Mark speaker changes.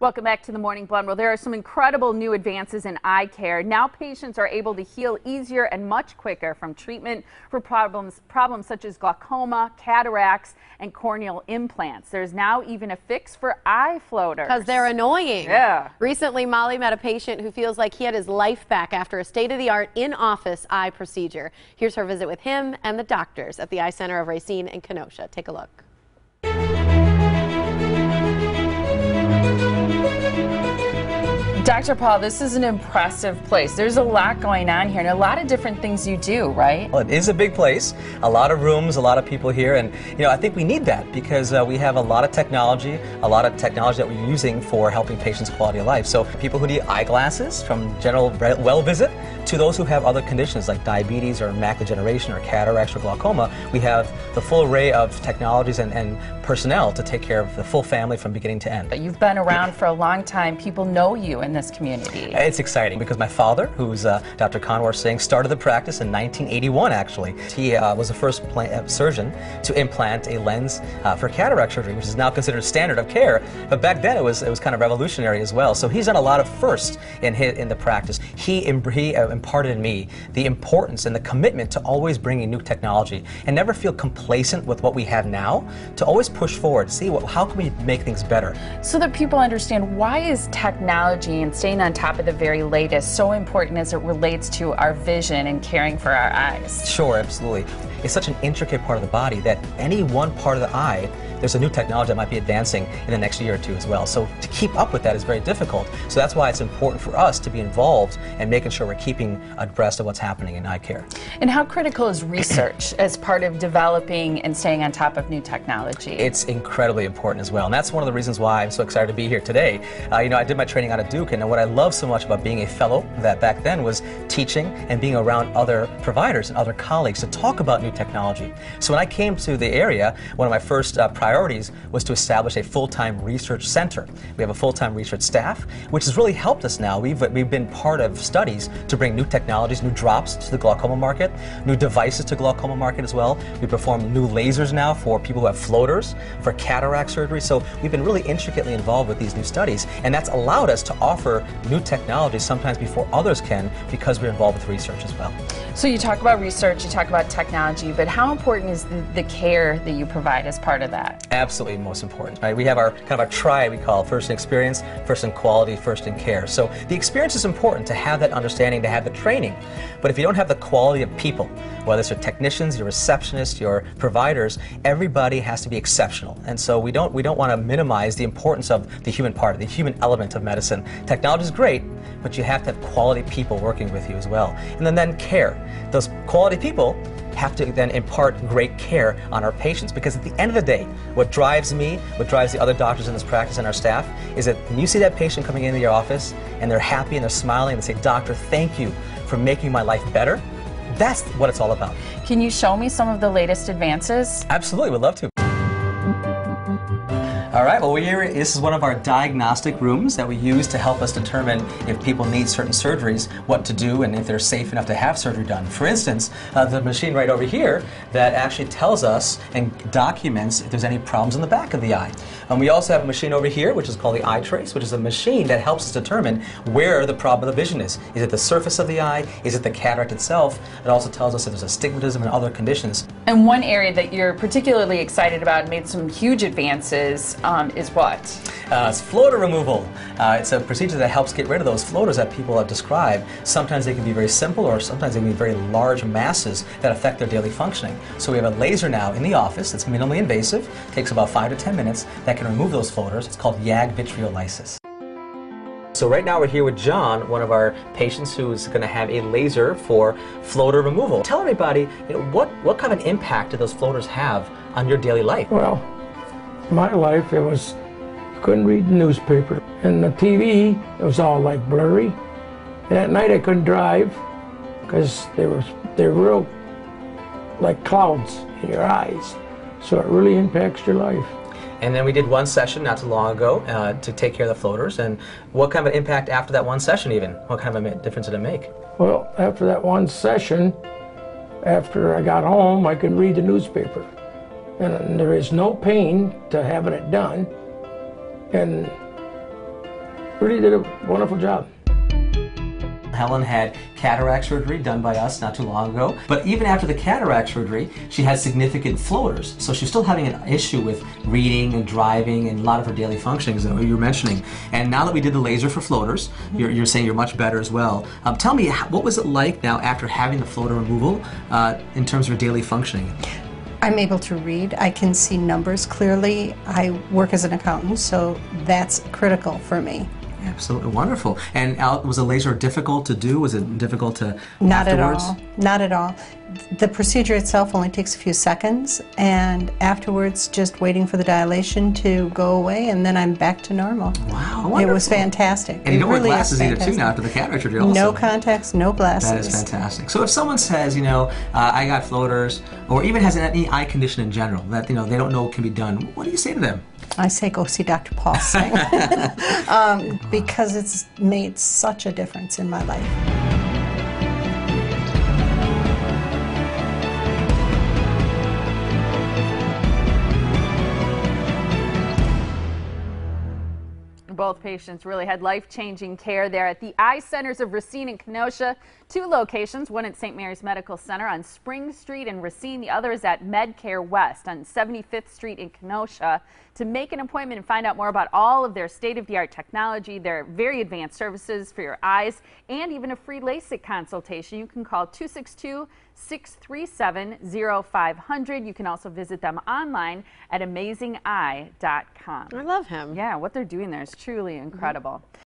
Speaker 1: Welcome back to the Morning Blend. Well, there are some incredible new advances in eye care. Now patients are able to heal easier and much quicker from treatment for problems such as glaucoma, cataracts, and corneal implants. There's now even a fix for eye floaters.
Speaker 2: Because they're annoying.
Speaker 1: Yeah.
Speaker 2: Recently, Molly met a patient who feels like he had his life back after a state-of-the-art in-office eye procedure. Here's her visit with him and the doctors at the Eye Center of Racine in Kenosha. Take a look.
Speaker 3: Dr. Paul, this is an impressive place. There's a lot going on here and a lot of different things you do, right?
Speaker 4: Well, it is a big place, a lot of rooms, a lot of people here, and I think we need that because we have a lot of technology that we're using for helping patients' quality of life. So people who need eyeglasses, from general well visit to those who have other conditions like diabetes or macular degeneration or cataracts or glaucoma, we have the full array of technologies and personnel to take care of the full family from beginning to end.
Speaker 3: You've been around for a long time. People know you in this community.
Speaker 4: It's exciting because my father, who's Dr. Conwar Singh, started the practice in 1981 actually. He was the first surgeon to implant a lens for cataract surgery, which is now considered standard of care, but back then it was kind of revolutionary as well. So he's done a lot of firsts in the practice. He imparted in me the importance and the commitment to always bringing new technology and never feel complacent with what we have now, to always push forward, see how can we make things better.
Speaker 3: So that people understand, why is technology and staying on top of the very latest so important as it relates to our vision and caring for our eyes?
Speaker 4: Sure, absolutely. It's such an intricate part of the body that any one part of the eye, there's a new technology that might be advancing in the next year or two as well. So to keep up with that is very difficult. So that's why it's important for us to be involved and making sure we're keeping abreast of what's happening in eye care.
Speaker 3: And how critical is research as part of developing and staying on top of new technology?
Speaker 4: It's incredibly important as well. And that's one of the reasons why I'm so excited to be here today. I did my training out of Duke, and what I love so much about being a fellow that back then was teaching and being around other providers and other colleagues to talk about new technology. So when I came to the area, one of my first priorities was to establish a full-time research center. We have a full-time research staff, which has really helped us now. We've been part of studies to bring new technologies, new drops to the glaucoma market, new devices to glaucoma market as well. We perform new lasers now for people who have floaters, for cataract surgery. So we've been really intricately involved with these new studies, and that's allowed us to offer new technology sometimes before others can, because we're involved with research as well.
Speaker 3: So you talk about research, you talk about technology, but how important is the care that you provide as part of that?
Speaker 4: Absolutely most important, right? We have our kind of our triad we call first in experience, first in quality, first in care. So the experience is important, to have that understanding, to have the training. But if you don't have the quality of people, whether it's your technicians, your receptionists, your providers, everybody has to be exceptional. And so we don't want to minimize the importance of the human part, the human element of medicine. Technology is great, but you have to have quality people working with you as well. And then care. Those quality people have to then impart great care on our patients, because at the end of the day, what drives me, what drives the other doctors in this practice and our staff, is that when you see that patient coming into your office and they're happy and they're smiling and they say, "Doctor, thank you for making my life better," that's what it's all about.
Speaker 3: Can you show me some of the latest advances?
Speaker 4: Absolutely, would love to. All right, well, this is one of our diagnostic rooms that we use to help us determine if people need certain surgeries, what to do, and if they're safe enough to have surgery done. For instance, the machine right over here that actually tells us and documents if there's any problems in the back of the eye. We also have a machine over here, which is called the eye trace, which is a machine that helps us determine where the problem of the vision is. Is it the surface of the eye? Is it the cataract itself? It also tells us if there's astigmatism and other conditions.
Speaker 3: And one area that you're particularly excited about and made some huge advances is what?
Speaker 4: It's floater removal. It's a procedure that helps get rid of those floaters that people have described. Sometimes they can be very simple, or sometimes they can be very large masses that affect their daily functioning. So we have a laser now in the office that's minimally invasive, takes about 5 to 10 minutes, that can remove those floaters. It's called YAG vitreolysis. So right now we're here with John, one of our patients who's going to have a laser for floater removal. Tell everybody, what kind of impact do those floaters have on your daily life?
Speaker 5: Well, my life, it was, couldn't read the newspaper, and the TV, it was all like blurry, and at night I couldn't drive because they were real like clouds in your eyes, so it really impacts your life.
Speaker 4: And then we did one session not too long ago to take care of the floaters. And what kind of an impact after that one session even? What kind of a difference did it make?
Speaker 5: Well, after that one session, after I got home, I could read the newspaper. And there is no pain to having it done. And really did a wonderful job.
Speaker 4: Helen had cataract surgery done by us not too long ago, but even after the cataract surgery, she had significant floaters. So she's still having an issue with reading and driving and a lot of her daily functionings that you were mentioning. And now that we did the laser for floaters, you're saying you're much better as well. Tell me, what was it like now after having the floater removal in terms of your daily functioning?
Speaker 6: I'm able to read. I can see numbers clearly. I work as an accountant, so that's critical for me.
Speaker 4: Absolutely wonderful. And was the laser difficult to do? Was it difficult to
Speaker 6: Not
Speaker 4: afterwards?
Speaker 6: at all. Not at all. The procedure itself only takes a few seconds, and afterwards just waiting for the dilation to go away, and then I'm back to normal.
Speaker 4: Wow,
Speaker 6: It
Speaker 4: wonderful.
Speaker 6: was fantastic.
Speaker 4: And you don't wear
Speaker 6: really
Speaker 4: glasses either too now after the cataract surgery also.
Speaker 6: No contacts, no glasses.
Speaker 4: That is fantastic. So if someone says, I got floaters, or even has any eye condition in general that they don't know can be done, what do you say to them?
Speaker 6: I say go see Dr. Paul Singh because it's made such a difference in my life.
Speaker 1: Both patients really had life-changing care there at the Eye Centers of Racine and Kenosha. 2 locations, one at St. Mary's Medical Center on Spring Street in Racine, the other is at MedCare West on 75th Street in Kenosha. To make an appointment and find out more about all of their state-of-the-art technology, their very advanced services for your eyes, and even a free LASIK consultation, you can call 262-637-0500. You can also visit them online at amazingeye.com.
Speaker 2: I love him.
Speaker 1: Yeah, what they're doing there is truly incredible.